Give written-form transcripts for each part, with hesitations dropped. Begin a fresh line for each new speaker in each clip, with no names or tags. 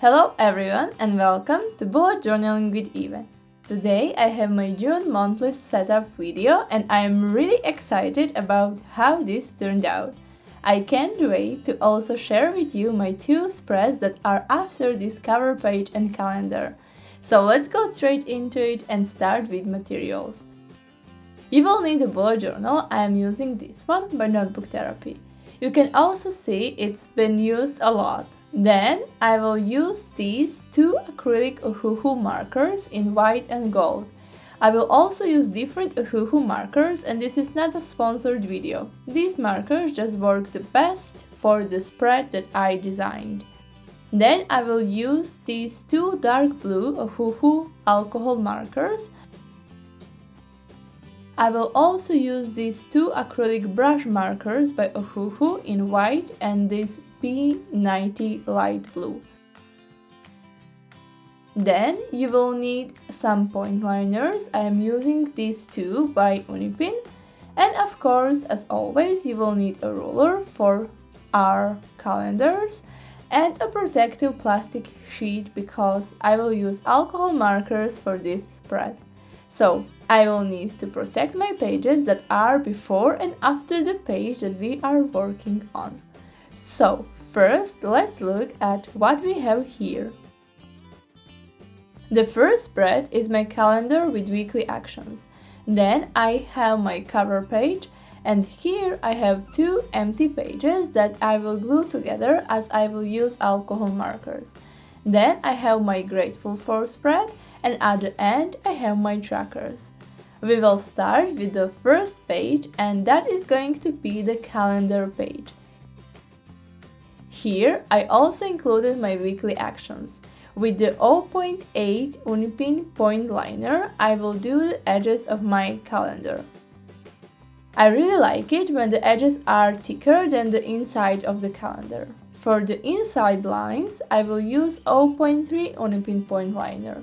Hello everyone and welcome to Bullet Journaling with Eva. Today I have my June monthly setup video and I am really excited about how this turned out. I can't wait to also share with you my two spreads that are after this cover page and calendar. So let's go straight into it and start with materials. You will need a bullet journal. I am using this one by Notebook Therapy. You can also see it's been used a lot. Then I will use these two acrylic Ohuhu markers in white and gold. I will also use different Ohuhu markers and this is not a sponsored video. These markers just work the best for the spread that I designed. Then I will use these two dark blue Ohuhu alcohol markers. I will also use these two acrylic brush markers by Ohuhu in white and this P90 light blue. Then you will need some point liners. I am using these two by Unipin. And of course, as always, you will need a ruler for our calendars and a protective plastic sheet because I will use alcohol markers for this spread. So I will need to protect my pages that are before and after the page that we are working on. So first, let's look at what we have here. The first spread is my calendar with weekly actions. Then I have my cover page and here I have two empty pages that I will glue together as I will use alcohol markers. Then I have my Grateful For spread and at the end I have my trackers. We will start with the first page and that is going to be the calendar page. Here I also included my weekly actions. With the 0.8 Unipin point liner, I will do the edges of my calendar. I really like it when the edges are thicker than the inside of the calendar. For the inside lines, I will use 0.3 Unipin point liner.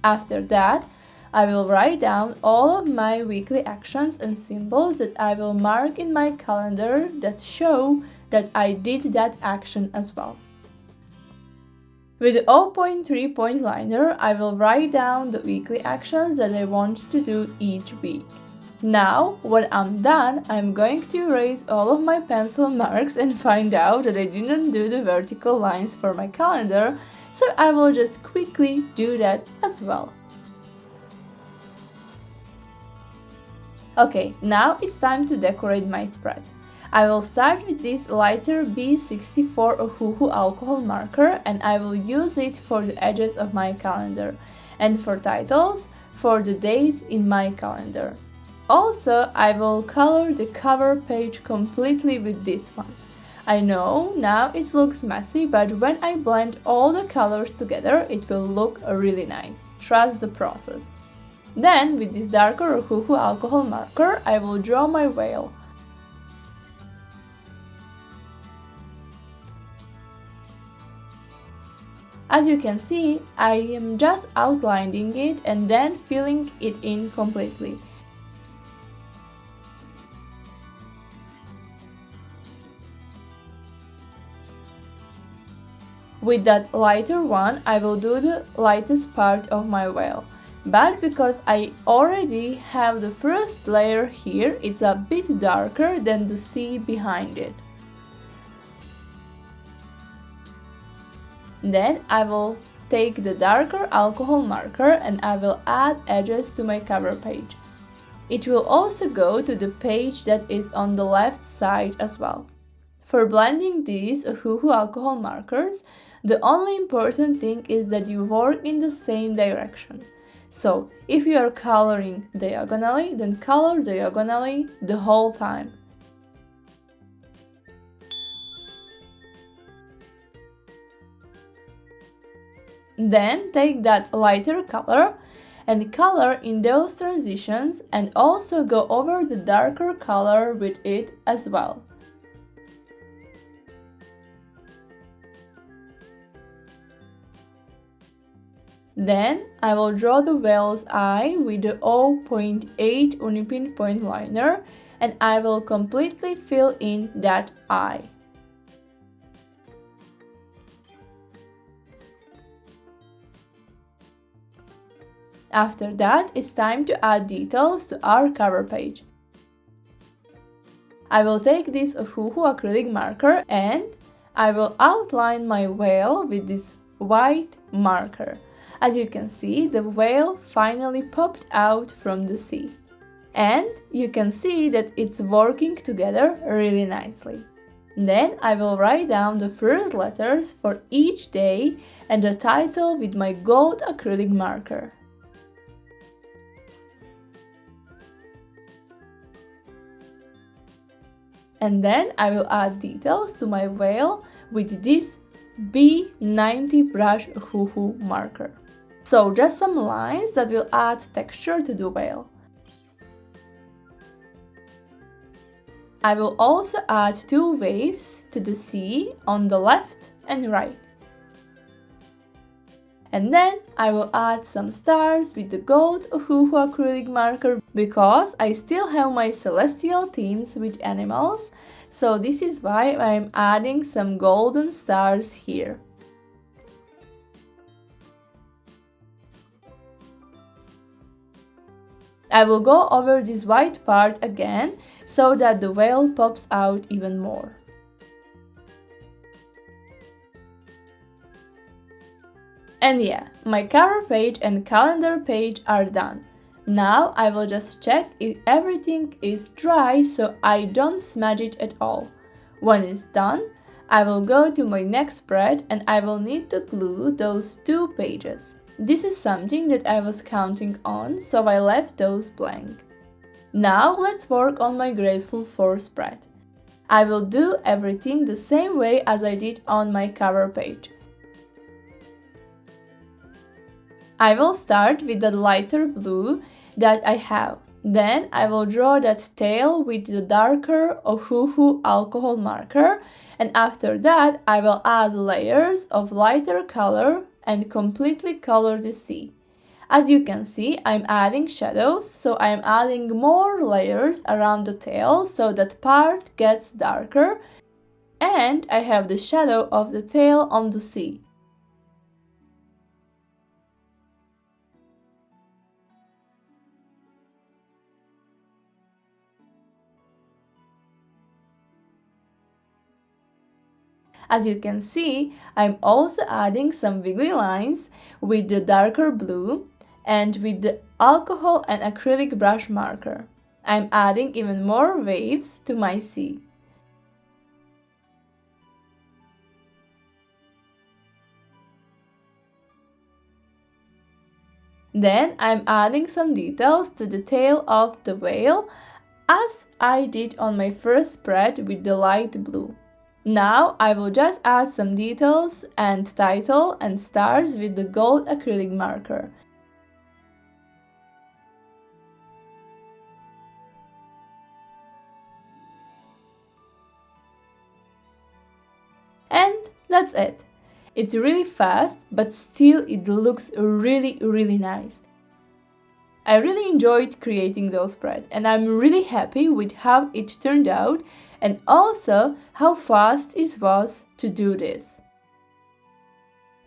After that, I will write down all of my weekly actions and symbols that I will mark in my calendar that show that I did that action as well. With the 0.3 point liner, I will write down the weekly actions that I want to do each week. Now, when I'm done, I'm going to erase all of my pencil marks and find out that I didn't do the vertical lines for my calendar, so I will just quickly do that as well. Okay, now it's time to decorate my spread. I will start with this lighter B64 Ohuhu alcohol marker and I will use it for the edges of my calendar and for titles for the days in my calendar. Also, I will color the cover page completely with this one. I know now it looks messy, but when I blend all the colors together, it will look really nice. Trust the process. Then, with this darker Ohuhu alcohol marker, I will draw my whale. As you can see, I am just outlining it and then filling it in completely. With that lighter one, I will do the lightest part of my whale. But because I already have the first layer here, it's a bit darker than the sea behind it. Then I will take the darker alcohol marker and I will add edges to my cover page. It will also go to the page that is on the left side as well. For blending these Ohuhu alcohol markers, the only important thing is that you work in the same direction. So, if you are coloring diagonally, then color diagonally the whole time. Then take that lighter color and color in those transitions and also go over the darker color with it as well. Then I will draw the whale's eye with the 0.8 Unipin point liner, and I will completely fill in that eye. After that, it's time to add details to our cover page. I will take this Ohuhu acrylic marker and I will outline my whale with this white marker. As you can see, the whale finally popped out from the sea. And you can see that it's working together really nicely. Then I will write down the first letters for each day and the title with my gold acrylic marker. And then I will add details to my whale with this B90 brush Ohuhu marker. So just some lines that will add texture to the whale. I will also add 2 waves to the sea on the left and right. And then I will add some stars with the gold Ohuhu acrylic marker because I still have my celestial themes with animals, so this is why I'm adding some golden stars here. I will go over this white part again so that the whale pops out even more. And yeah, my cover page and calendar page are done. Now I will just check if everything is dry so I don't smudge it at all. When it's done, I will go to my next spread and I will need to glue those 2 pages. This is something that I was counting on, so I left those blank. Now let's work on my Grateful For spread. I will do everything the same way as I did on my cover page. I will start with the lighter blue that I have. Then I will draw that tail with the darker Ohuhu alcohol marker, and after that I will add layers of lighter color and completely color the sea. As you can see, I'm adding shadows, so I'm adding more layers around the tail so that part gets darker, and I have the shadow of the tail on the sea. As you can see, I'm also adding some wiggly lines with the darker blue and with the alcohol and acrylic brush marker. I'm adding even more waves to my sea. Then I'm adding some details to the tail of the whale as I did on my first spread with the light blue. Now I will just add some details and title and stars with the gold acrylic marker. And that's it. It's really fast, but still it looks really nice. I really enjoyed creating those spreads and I'm really happy with how it turned out and also how fast it was to do this.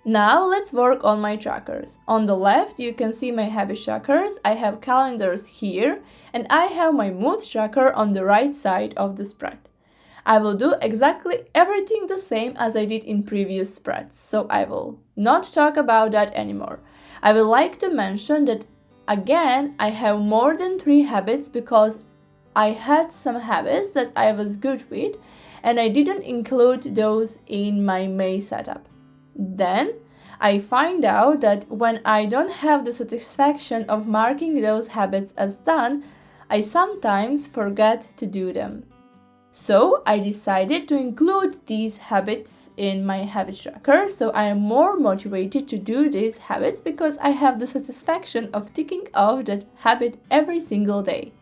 Now let's work on my trackers. On the left you can see my habit trackers, I have calendars here and I have my mood tracker on the right side of the spread. I will do exactly everything the same as I did in previous spreads, so I will not talk about that anymore. I would like to mention that again I have more than 3 habits because I had some habits that I was good with and I didn't include those in my May setup. Then I find out that when I don't have the satisfaction of marking those habits as done, I sometimes forget to do them. So I decided to include these habits in my habit tracker, so I am more motivated to do these habits because I have the satisfaction of ticking off that habit every single day.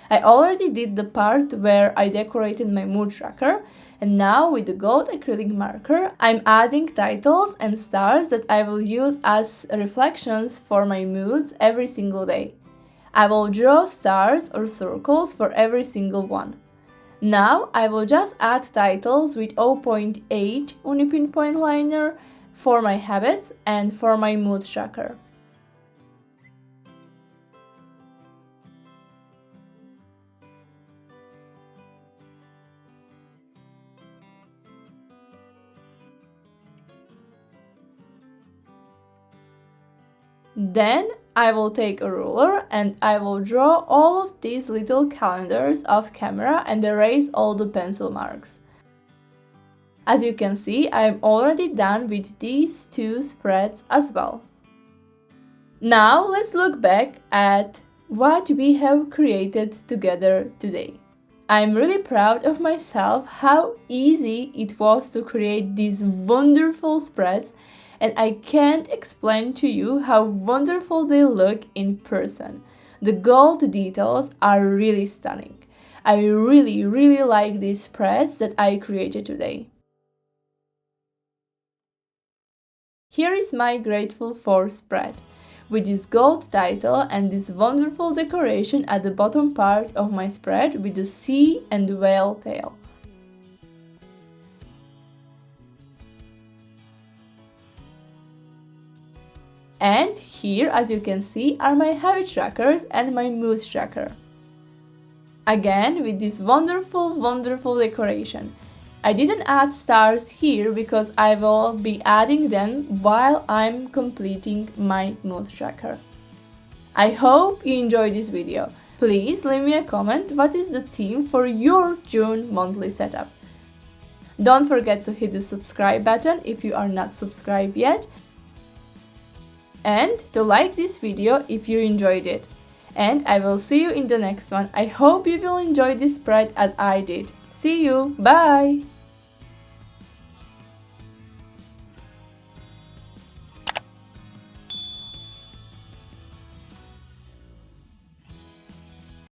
I already did the part where I decorated my mood tracker, and now with the gold acrylic marker, I'm adding titles and stars that I will use as reflections for my moods every single day. I will draw stars or circles for every single one. Now I will just add titles with 0.8 Unipin point liner for my habits and for my mood tracker. Then I will take a ruler and I will draw all of these little calendars off camera and erase all the pencil marks. As you can see, I am already done with these two spreads as well. Now let's look back at what we have created together today. I'm really proud of myself how easy it was to create these wonderful spreads, and I can't explain to you how wonderful they look in person. The gold details are really stunning. I really like these spreads that I created today. Here is my Grateful For spread, with this gold title and this wonderful decoration at the bottom part of my spread with the sea and whale tail. And here, as you can see, are my habit trackers and my mood tracker. Again, with this wonderful decoration. I didn't add stars here because I will be adding them while I'm completing my mood tracker. I hope you enjoyed this video. Please leave me a comment what is the theme for your June monthly setup. Don't forget to hit the subscribe button if you are not subscribed yet, and to like this video if you enjoyed it. And I will see you in the next one. I hope you will enjoy this spread as I did. See you, bye!